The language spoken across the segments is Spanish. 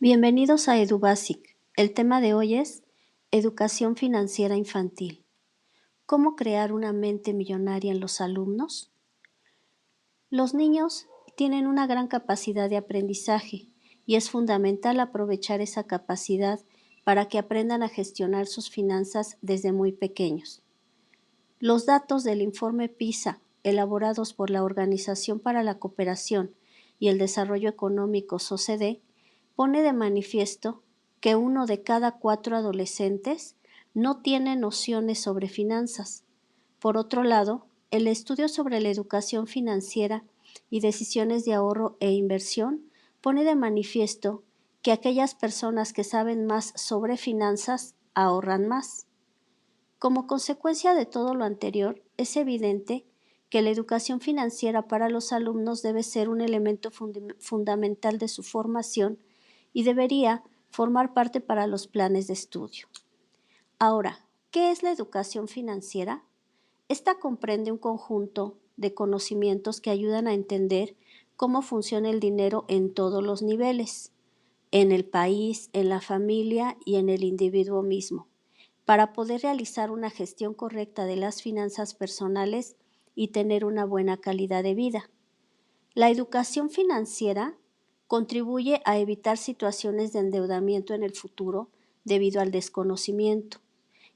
Bienvenidos a EduBasic. El tema de hoy es Educación Financiera Infantil. ¿Cómo crear una mente millonaria en los alumnos? Los niños tienen una gran capacidad de aprendizaje y es fundamental aprovechar esa capacidad para que aprendan a gestionar sus finanzas desde muy pequeños. Los datos del informe PISA, elaborados por la Organización para la Cooperación y el Desarrollo Económico (OCDE), pone de manifiesto que 1 de cada 4 adolescentes no tiene nociones sobre finanzas. Por otro lado, el estudio sobre la educación financiera y decisiones de ahorro e inversión pone de manifiesto que aquellas personas que saben más sobre finanzas ahorran más. Como consecuencia de todo lo anterior, es evidente que la educación financiera para los alumnos debe ser un elemento fundamental de su formación y debería formar parte para los planes de estudio. Ahora, ¿qué es la educación financiera? Esta comprende un conjunto de conocimientos que ayudan a entender cómo funciona el dinero en todos los niveles, en el país, en la familia y en el individuo mismo, para poder realizar una gestión correcta de las finanzas personales y tener una buena calidad de vida. La educación financiera contribuye a evitar situaciones de endeudamiento en el futuro debido al desconocimiento.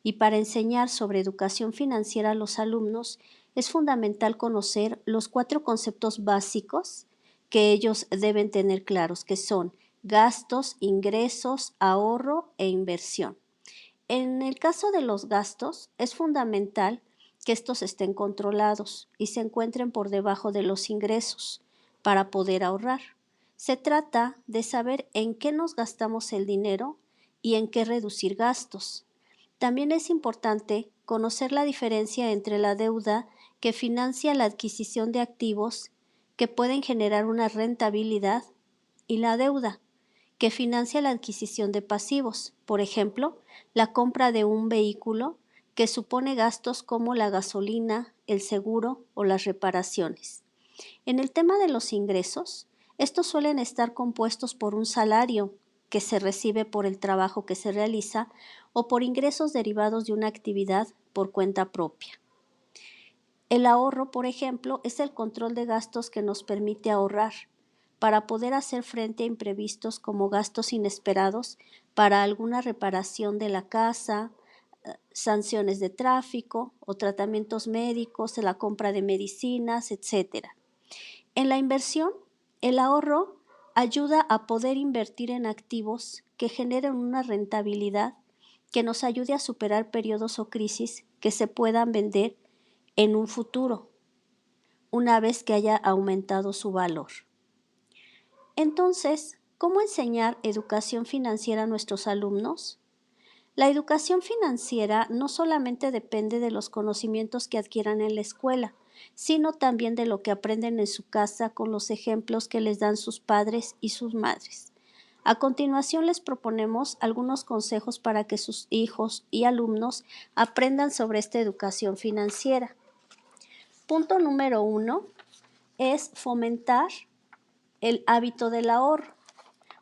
Y para enseñar sobre educación financiera a los alumnos es fundamental conocer los 4 conceptos básicos que ellos deben tener claros, que son gastos, ingresos, ahorro e inversión. En el caso de los gastos, es fundamental que estos estén controlados y se encuentren por debajo de los ingresos para poder ahorrar. Se trata de saber en qué nos gastamos el dinero y en qué reducir gastos. También es importante conocer la diferencia entre la deuda que financia la adquisición de activos que pueden generar una rentabilidad y la deuda que financia la adquisición de pasivos, por ejemplo, la compra de un vehículo que supone gastos como la gasolina, el seguro o las reparaciones. En el tema de los ingresos, estos suelen estar compuestos por un salario que se recibe por el trabajo que se realiza o por ingresos derivados de una actividad por cuenta propia. El ahorro, por ejemplo, es el control de gastos que nos permite ahorrar para poder hacer frente a imprevistos como gastos inesperados para alguna reparación de la casa, sanciones de tráfico o tratamientos médicos, la compra de medicinas, etc. En la inversión, el ahorro ayuda a poder invertir en activos que generen una rentabilidad que nos ayude a superar periodos o crisis que se puedan vender en un futuro, una vez que haya aumentado su valor. Entonces, ¿cómo enseñar educación financiera a nuestros alumnos? La educación financiera no solamente depende de los conocimientos que adquieran en la escuela, sino también de lo que aprenden en su casa con los ejemplos que les dan sus padres y sus madres. A continuación les proponemos algunos consejos para que sus hijos y alumnos aprendan sobre esta educación financiera. Punto número 1 es fomentar el hábito del ahorro.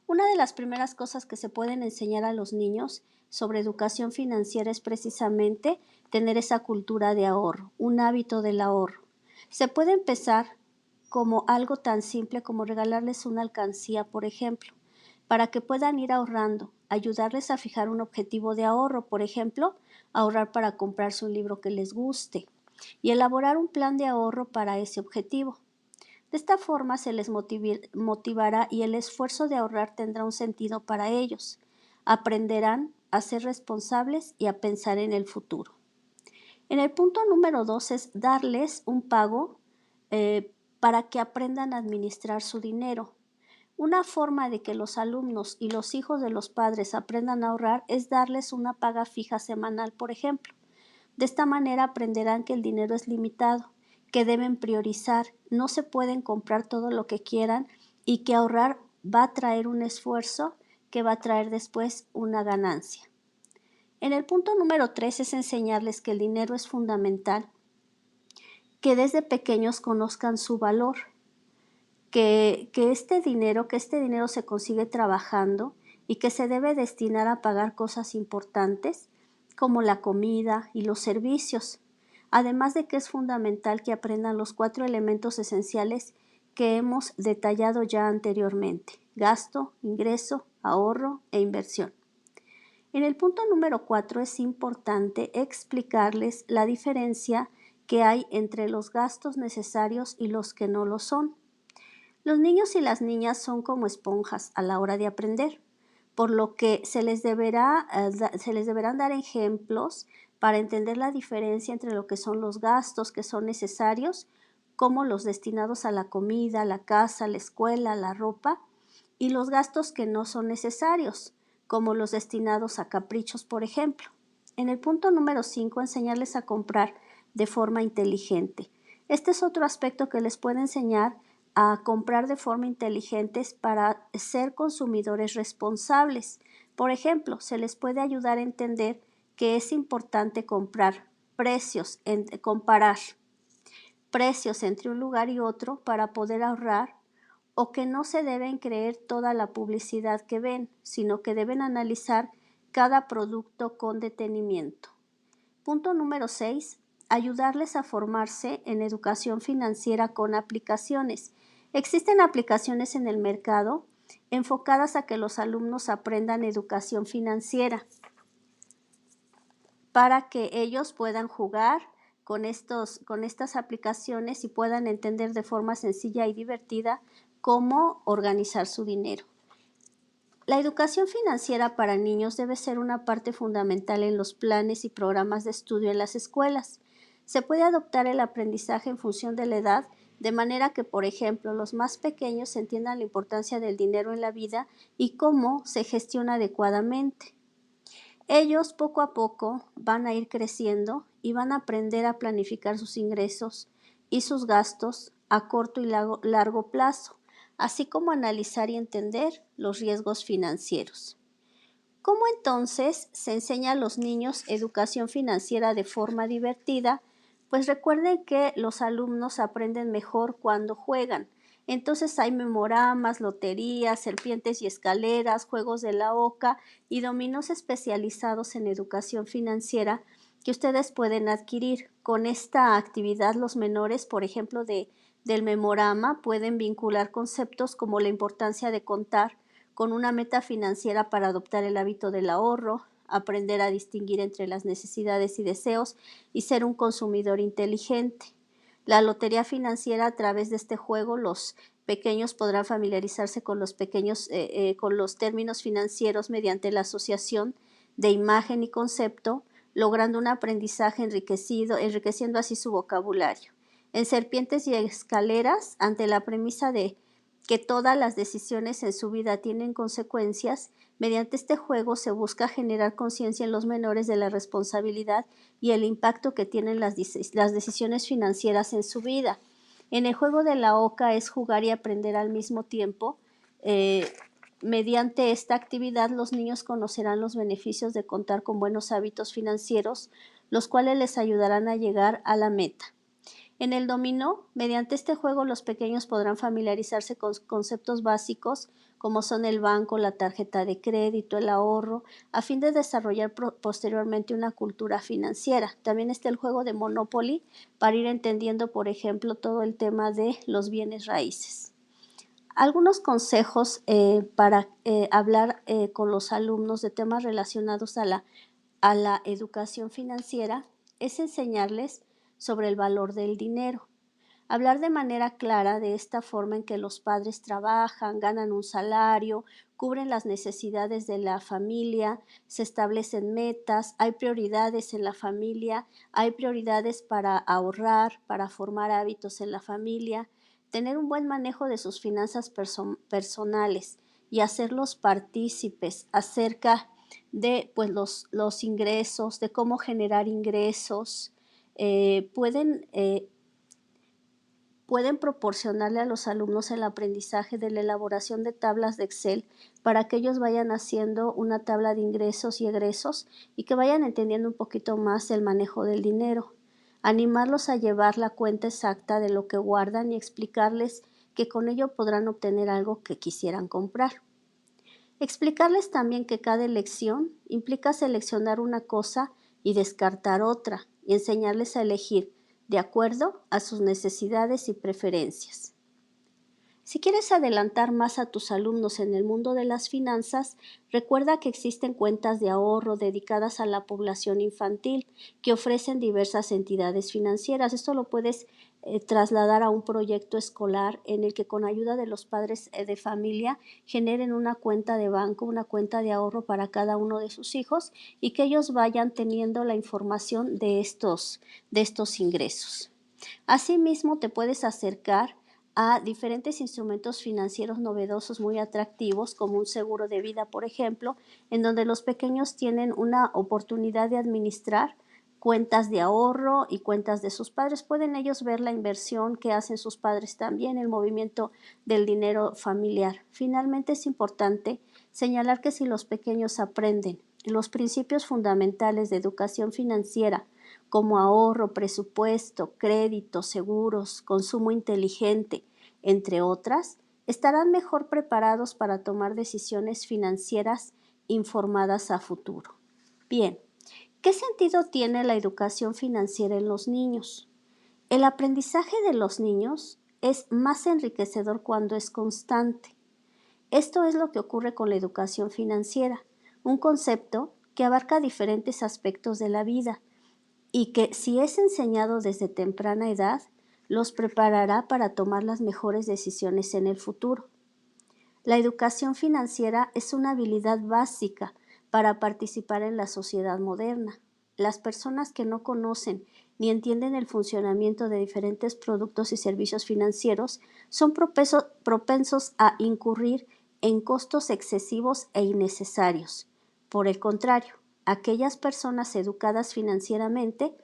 Una de las primeras cosas que se pueden enseñar a los niños sobre educación financiera es precisamente tener esa cultura de ahorro, un hábito del ahorro. Se puede empezar como algo tan simple como regalarles una alcancía, por ejemplo, para que puedan ir ahorrando, ayudarles a fijar un objetivo de ahorro, por ejemplo, ahorrar para comprarse un libro que les guste y elaborar un plan de ahorro para ese objetivo. De esta forma se les motivará y el esfuerzo de ahorrar tendrá un sentido para ellos. Aprenderán a ser responsables y a pensar en el futuro. En el punto número 2 es darles un pago para que aprendan a administrar su dinero. Una forma de que los alumnos y los hijos de los padres aprendan a ahorrar es darles una paga fija semanal, por ejemplo. De esta manera aprenderán que el dinero es limitado, que deben priorizar, no se pueden comprar todo lo que quieran y que ahorrar va a traer un esfuerzo que va a traer después una ganancia. En el punto número 3 es enseñarles que el dinero es fundamental, que desde pequeños conozcan su valor, que este dinero se consigue trabajando y que se debe destinar a pagar cosas importantes como la comida y los servicios, además de que es fundamental que aprendan los 4 elementos esenciales que hemos detallado ya anteriormente: gasto, ingreso, ahorro e inversión. En el punto número 4 es importante explicarles la diferencia que hay entre los gastos necesarios y los que no lo son. Los niños y las niñas son como esponjas a la hora de aprender, por lo que se les deberán dar ejemplos para entender la diferencia entre lo que son los gastos que son necesarios, como los destinados a la comida, la casa, la escuela, la ropa, y los gastos que no son necesarios, como los destinados a caprichos, por ejemplo. En el punto número 5, enseñarles a comprar de forma inteligente. Este es otro aspecto que les puede enseñar a comprar de forma inteligente para ser consumidores responsables. Por ejemplo, se les puede ayudar a entender que es importante comparar precios entre un lugar y otro para poder ahorrar, o que no se deben creer toda la publicidad que ven, sino que deben analizar cada producto con detenimiento. Punto número 6. Ayudarles a formarse en educación financiera con aplicaciones. Existen aplicaciones en el mercado enfocadas a que los alumnos aprendan educación financiera para que ellos puedan jugar con estas aplicaciones y puedan entender de forma sencilla y divertida cómo organizar su dinero. La educación financiera para niños debe ser una parte fundamental en los planes y programas de estudio en las escuelas. Se puede adoptar el aprendizaje en función de la edad, de manera que, por ejemplo, los más pequeños entiendan la importancia del dinero en la vida y cómo se gestiona adecuadamente. Ellos poco a poco van a ir creciendo y van a aprender a planificar sus ingresos y sus gastos a corto y largo plazo, así como analizar y entender los riesgos financieros. ¿Cómo entonces se enseña a los niños educación financiera de forma divertida? Pues recuerden que los alumnos aprenden mejor cuando juegan. Entonces hay memoramas, loterías, serpientes y escaleras, juegos de la oca y dominos especializados en educación financiera que ustedes pueden adquirir. Con esta actividad los menores, por ejemplo, del memorama, pueden vincular conceptos como la importancia de contar con una meta financiera para adoptar el hábito del ahorro, aprender a distinguir entre las necesidades y deseos y ser un consumidor inteligente. La lotería financiera, a través de este juego, los pequeños podrán familiarizarse con con los términos financieros mediante la asociación de imagen y concepto, logrando un aprendizaje enriqueciendo así su vocabulario. En serpientes y escaleras, ante la premisa de que todas las decisiones en su vida tienen consecuencias, mediante este juego se busca generar conciencia en los menores de la responsabilidad y el impacto que tienen las decisiones financieras en su vida. En el juego de la oca es jugar y aprender al mismo tiempo. Mediante esta actividad los niños conocerán los beneficios de contar con buenos hábitos financieros, los cuales les ayudarán a llegar a la meta. En el dominó, mediante este juego los pequeños podrán familiarizarse con conceptos básicos como son el banco, la tarjeta de crédito, el ahorro, a fin de desarrollar posteriormente una cultura financiera. También está el juego de Monopoly para ir entendiendo, por ejemplo, todo el tema de los bienes raíces. Algunos consejos para hablar con los alumnos de temas relacionados a la educación financiera es enseñarles sobre el valor del dinero. Hablar de manera clara de esta forma en que los padres trabajan, ganan un salario, cubren las necesidades de la familia, se establecen metas, hay prioridades en la familia, hay prioridades para ahorrar, para formar hábitos en la familia, tener un buen manejo de sus finanzas personales y hacerlos partícipes acerca de pues, los ingresos, de cómo generar ingresos. Pueden proporcionarle a los alumnos el aprendizaje de la elaboración de tablas de Excel para que ellos vayan haciendo una tabla de ingresos y egresos y que vayan entendiendo un poquito más el manejo del dinero. Animarlos a llevar la cuenta exacta de lo que guardan y explicarles que con ello podrán obtener algo que quisieran comprar. Explicarles también que cada elección implica seleccionar una cosa y descartar otra, y enseñarles a elegir de acuerdo a sus necesidades y preferencias. Si quieres adelantar más a tus alumnos en el mundo de las finanzas, recuerda que existen cuentas de ahorro dedicadas a la población infantil que ofrecen diversas entidades financieras. Esto lo puedes trasladar a un proyecto escolar en el que con ayuda de los padres de familia generen una cuenta de banco, una cuenta de ahorro para cada uno de sus hijos y que ellos vayan teniendo la información de estos ingresos. Asimismo, te puedes acercar a diferentes instrumentos financieros novedosos muy atractivos, como un seguro de vida, por ejemplo, en donde los pequeños tienen una oportunidad de administrar cuentas de ahorro y cuentas de sus padres. Pueden ellos ver la inversión que hacen sus padres también, el movimiento del dinero familiar. Finalmente, es importante señalar que si los pequeños aprenden los principios fundamentales de educación financiera, como ahorro, presupuesto, crédito, seguros, consumo inteligente, entre otras, estarán mejor preparados para tomar decisiones financieras informadas a futuro. Bien, ¿qué sentido tiene la educación financiera en los niños? El aprendizaje de los niños es más enriquecedor cuando es constante. Esto es lo que ocurre con la educación financiera, un concepto que abarca diferentes aspectos de la vida, y que si es enseñado desde temprana edad, los preparará para tomar las mejores decisiones en el futuro. La educación financiera es una habilidad básica para participar en la sociedad moderna. Las personas que no conocen ni entienden el funcionamiento de diferentes productos y servicios financieros son propensos a incurrir en costos excesivos e innecesarios. Por el contrario, aquellas personas educadas financieramente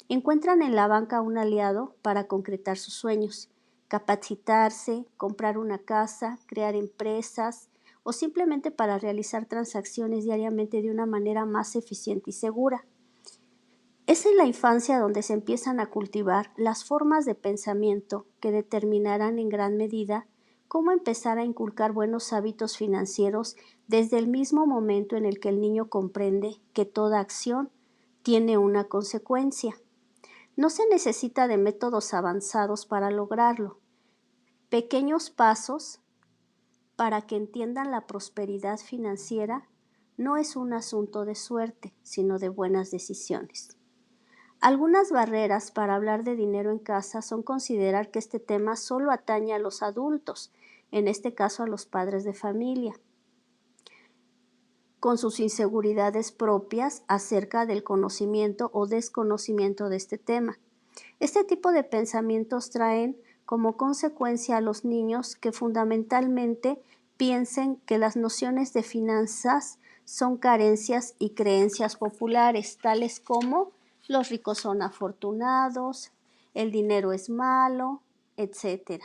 encuentran en la banca un aliado para concretar sus sueños, capacitarse, comprar una casa, crear empresas o simplemente para realizar transacciones diariamente de una manera más eficiente y segura. Es en la infancia donde se empiezan a cultivar las formas de pensamiento que determinarán en gran medida cómo empezar a inculcar buenos hábitos financieros desde el mismo momento en el que el niño comprende que toda acción tiene una consecuencia. No se necesita de métodos avanzados para lograrlo. Pequeños pasos para que entiendan la prosperidad financiera no es un asunto de suerte, sino de buenas decisiones. Algunas barreras para hablar de dinero en casa son considerar que este tema solo atañe a los adultos, en este caso a los padres de familia, con sus inseguridades propias acerca del conocimiento o desconocimiento de este tema. Este tipo de pensamientos traen como consecuencia a los niños que fundamentalmente piensen que las nociones de finanzas son carencias y creencias populares, tales como los ricos son afortunados, el dinero es malo, etc.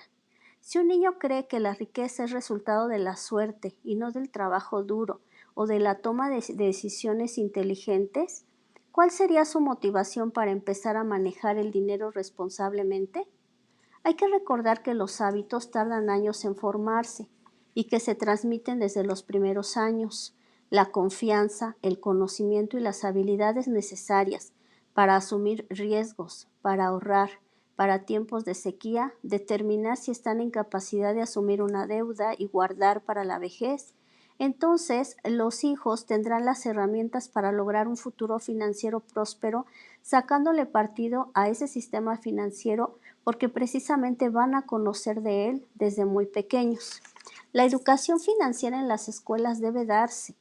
Si un niño cree que la riqueza es resultado de la suerte y no del trabajo duro o de la toma de decisiones inteligentes, ¿cuál sería su motivación para empezar a manejar el dinero responsablemente? Hay que recordar que los hábitos tardan años en formarse y que se transmiten desde los primeros años. La confianza, el conocimiento y las habilidades necesarias para asumir riesgos, para ahorrar, para tiempos de sequía, determinar si están en capacidad de asumir una deuda y guardar para la vejez. Entonces, los hijos tendrán las herramientas para lograr un futuro financiero próspero, sacándole partido a ese sistema financiero porque precisamente van a conocer de él desde muy pequeños. La educación financiera en las escuelas debe darse,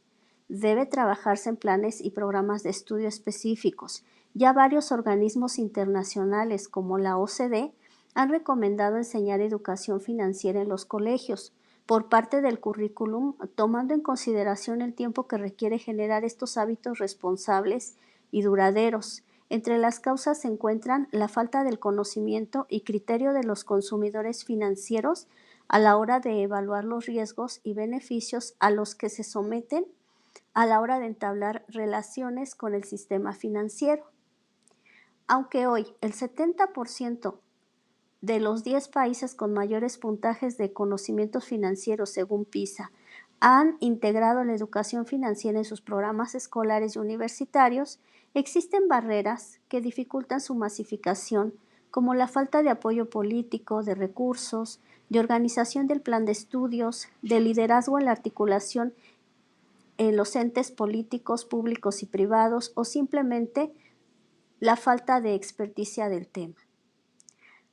debe trabajarse en planes y programas de estudio específicos. Ya varios organismos internacionales como la OCDE han recomendado enseñar educación financiera en los colegios por parte del currículum, tomando en consideración el tiempo que requiere generar estos hábitos responsables y duraderos. Entre las causas se encuentran la falta del conocimiento y criterio de los consumidores financieros a la hora de evaluar los riesgos y beneficios a los que se someten a la hora de entablar relaciones con el sistema financiero. Aunque hoy el 70% de los 10 países con mayores puntajes de conocimientos financieros según PISA han integrado la educación financiera en sus programas escolares y universitarios, existen barreras que dificultan su masificación, como la falta de apoyo político, de recursos, de organización del plan de estudios, de liderazgo en la articulación en los entes políticos, públicos y privados, o simplemente la falta de experticia del tema.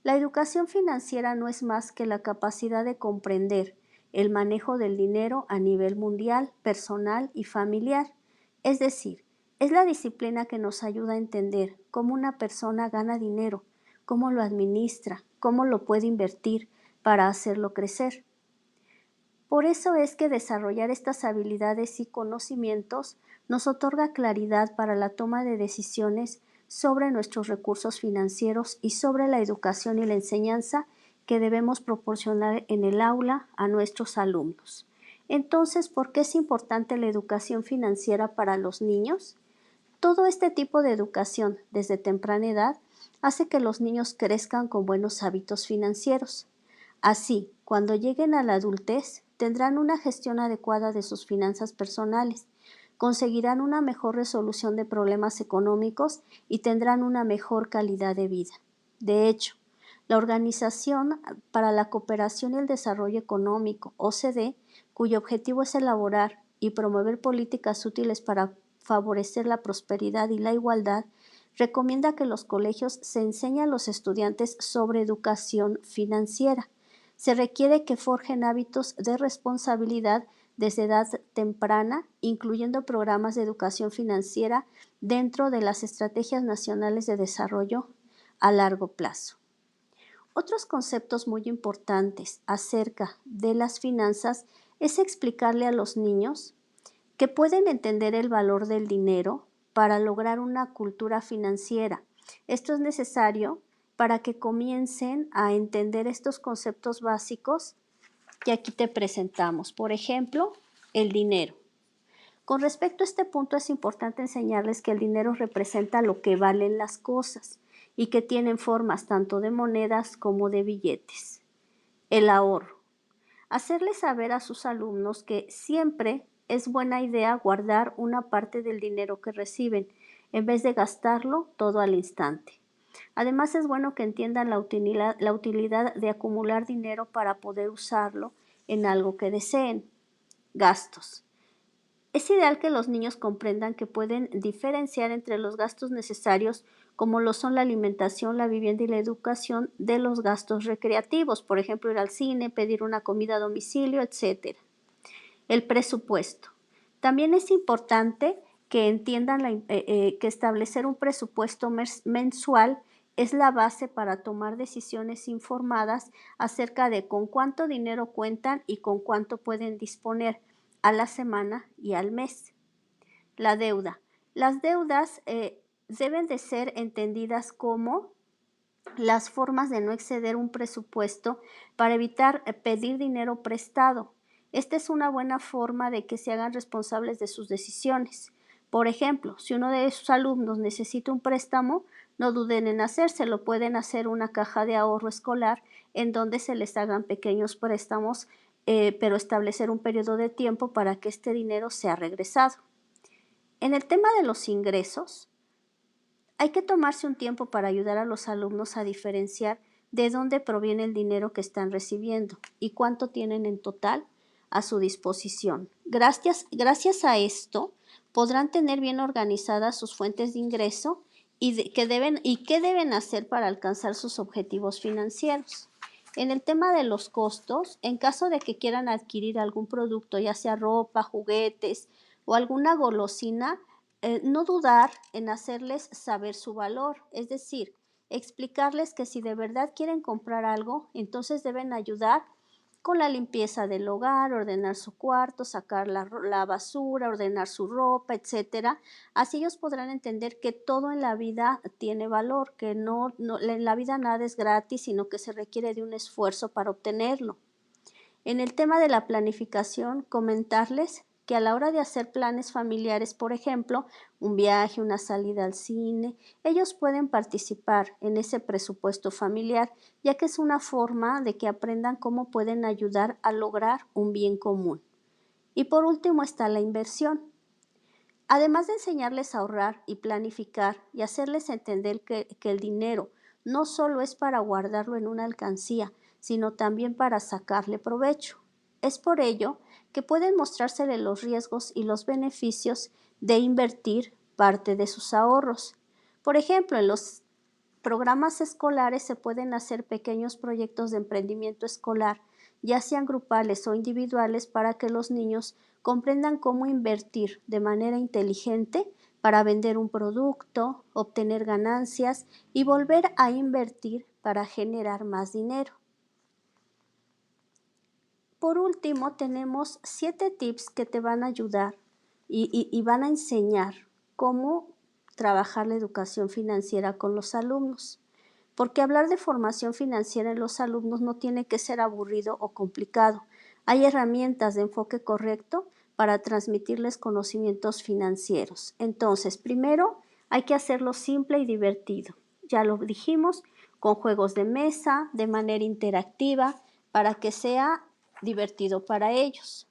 La educación financiera no es más que la capacidad de comprender el manejo del dinero a nivel mundial, personal y familiar. Es decir, es la disciplina que nos ayuda a entender cómo una persona gana dinero, cómo lo administra, cómo lo puede invertir para hacerlo crecer. Por eso es que desarrollar estas habilidades y conocimientos nos otorga claridad para la toma de decisiones sobre nuestros recursos financieros y sobre la educación y la enseñanza que debemos proporcionar en el aula a nuestros alumnos. Entonces, ¿por qué es importante la educación financiera para los niños? Todo este tipo de educación desde temprana edad hace que los niños crezcan con buenos hábitos financieros. Así, cuando lleguen a la adultez, tendrán una gestión adecuada de sus finanzas personales, conseguirán una mejor resolución de problemas económicos y tendrán una mejor calidad de vida. De hecho, la Organización para la Cooperación y el Desarrollo Económico, OCDE, cuyo objetivo es elaborar y promover políticas útiles para favorecer la prosperidad y la igualdad, recomienda que en los colegios se enseñe a los estudiantes sobre educación financiera. Se requiere que forjen hábitos de responsabilidad desde edad temprana, incluyendo programas de educación financiera dentro de las estrategias nacionales de desarrollo a largo plazo. Otros conceptos muy importantes acerca de las finanzas es explicarle a los niños que pueden entender el valor del dinero para lograr una cultura financiera. Esto es necesario para que comiencen a entender estos conceptos básicos que aquí te presentamos. Por ejemplo, el dinero. Con respecto a este punto es importante enseñarles que el dinero representa lo que valen las cosas y que tienen formas tanto de monedas como de billetes. El ahorro. Hacerles saber a sus alumnos que siempre es buena idea guardar una parte del dinero que reciben, en vez de gastarlo todo al instante. Además, es bueno que entiendan la utilidad de acumular dinero para poder usarlo en algo que deseen. Gastos. Es ideal que los niños comprendan que pueden diferenciar entre los gastos necesarios, como lo son la alimentación, la vivienda y la educación, de los gastos recreativos, por ejemplo, ir al cine, pedir una comida a domicilio, etc. El presupuesto. También es importante que entiendan que establecer un presupuesto mensual es la base para tomar decisiones informadas acerca de con cuánto dinero cuentan y con cuánto pueden disponer a la semana y al mes. La deuda. Las deudas deben de ser entendidas como las formas de no exceder un presupuesto para evitar pedir dinero prestado. Esta es una buena forma de que se hagan responsables de sus decisiones. Por ejemplo, si uno de sus alumnos necesita un préstamo, no duden en hacérselo. Pueden hacer una caja de ahorro escolar en donde se les hagan pequeños préstamos, pero establecer un periodo de tiempo para que este dinero sea regresado. En el tema de los ingresos, hay que tomarse un tiempo para ayudar a los alumnos a diferenciar de dónde proviene el dinero que están recibiendo y cuánto tienen en total a su disposición. Gracias a esto, podrán tener bien organizadas sus fuentes de ingreso y qué deben hacer para alcanzar sus objetivos financieros. En el tema de los costos, en caso de que quieran adquirir algún producto, ya sea ropa, juguetes o alguna golosina, no dudar en hacerles saber su valor, es decir, explicarles que si de verdad quieren comprar algo, entonces deben ayudar con la limpieza del hogar, ordenar su cuarto, sacar la basura, ordenar su ropa, etcétera. Así ellos podrán entender que todo en la vida tiene valor, que en la vida nada es gratis, sino que se requiere de un esfuerzo para obtenerlo. En el tema de la planificación, comentarles que a la hora de hacer planes familiares, por ejemplo, un viaje, una salida al cine, ellos pueden participar en ese presupuesto familiar, ya que es una forma de que aprendan cómo pueden ayudar a lograr un bien común. Y por último está la inversión. Además de enseñarles a ahorrar y planificar y hacerles entender que el dinero no solo es para guardarlo en una alcancía, sino también para sacarle provecho. Es por ello que pueden mostrársele los riesgos y los beneficios de invertir parte de sus ahorros. Por ejemplo, en los programas escolares se pueden hacer pequeños proyectos de emprendimiento escolar, ya sean grupales o individuales, para que los niños comprendan cómo invertir de manera inteligente para vender un producto, obtener ganancias y volver a invertir para generar más dinero. Por último, tenemos 7 tips que te van a ayudar y van a enseñar cómo trabajar la educación financiera con los alumnos. Porque hablar de formación financiera en los alumnos no tiene que ser aburrido o complicado. Hay herramientas de enfoque correcto para transmitirles conocimientos financieros. Entonces, primero hay que hacerlo simple y divertido. Ya lo dijimos, con juegos de mesa, de manera interactiva, para que sea divertido para ellos.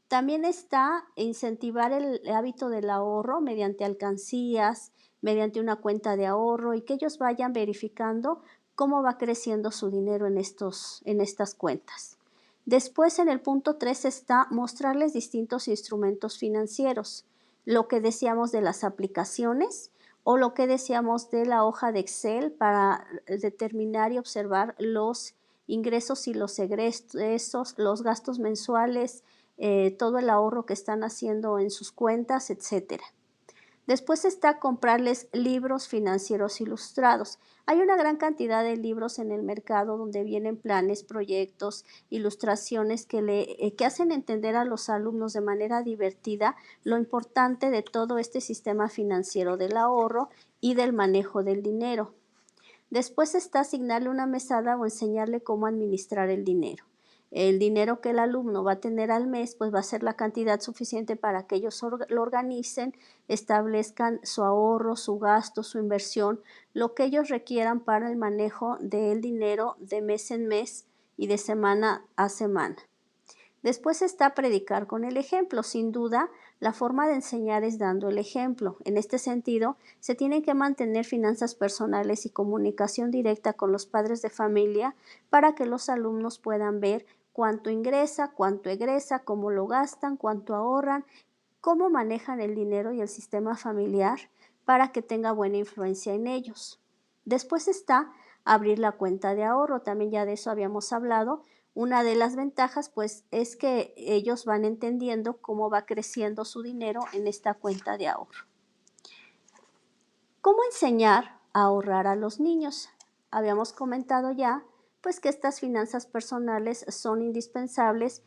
También está incentivar el hábito del ahorro mediante alcancías, mediante una cuenta de ahorro, y que ellos vayan verificando cómo va creciendo su dinero en estas cuentas. Después, en el punto 3 está mostrarles distintos instrumentos financieros, lo que decíamos de las aplicaciones o lo que decíamos de la hoja de Excel para determinar y observar los ingresos y los egresos, los gastos mensuales, todo el ahorro que están haciendo en sus cuentas, etcétera. Después está comprarles libros financieros ilustrados. Hay una gran cantidad de libros en el mercado donde vienen planes, proyectos, ilustraciones que hacen entender a los alumnos de manera divertida lo importante de todo este sistema financiero del ahorro y del manejo del dinero. Después está asignarle una mesada o enseñarle cómo administrar el dinero. El dinero que el alumno va a tener al mes, pues va a ser la cantidad suficiente para que ellos lo organicen, establezcan su ahorro, su gasto, su inversión, lo que ellos requieran para el manejo del dinero de mes en mes y de semana a semana. Después está predicar con el ejemplo. Sin duda, la forma de enseñar es dando el ejemplo. En este sentido, se tienen que mantener finanzas personales y comunicación directa con los padres de familia para que los alumnos puedan ver cuánto ingresa, cuánto egresa, cómo lo gastan, cuánto ahorran, cómo manejan el dinero y el sistema familiar para que tenga buena influencia en ellos. Después está abrir la cuenta de ahorro. También ya de eso habíamos hablado. Una de las ventajas, pues, es que ellos van entendiendo cómo va creciendo su dinero en esta cuenta de ahorro. ¿Cómo enseñar a ahorrar a los niños? Habíamos comentado ya, pues, que estas finanzas personales son indispensables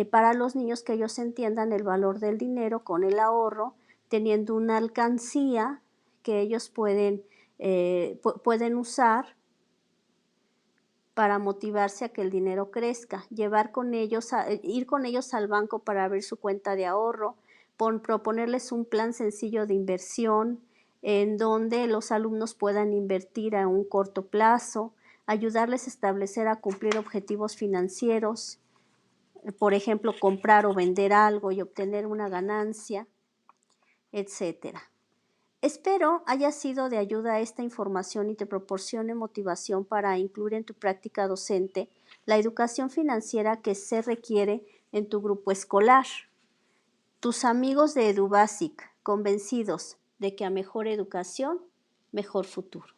para los niños, que ellos entiendan el valor del dinero con el ahorro, teniendo una alcancía que ellos pueden usar para motivarse a que el dinero crezca, ir con ellos al banco para abrir su cuenta de ahorro, proponerles un plan sencillo de inversión en donde los alumnos puedan invertir a un corto plazo, ayudarles a establecer, a cumplir objetivos financieros, por ejemplo, comprar o vender algo y obtener una ganancia, etcétera. Espero haya sido de ayuda esta información y te proporcione motivación para incluir en tu práctica docente la educación financiera que se requiere en tu grupo escolar. Tus amigos de EduBasic, convencidos de que a mejor educación, mejor futuro.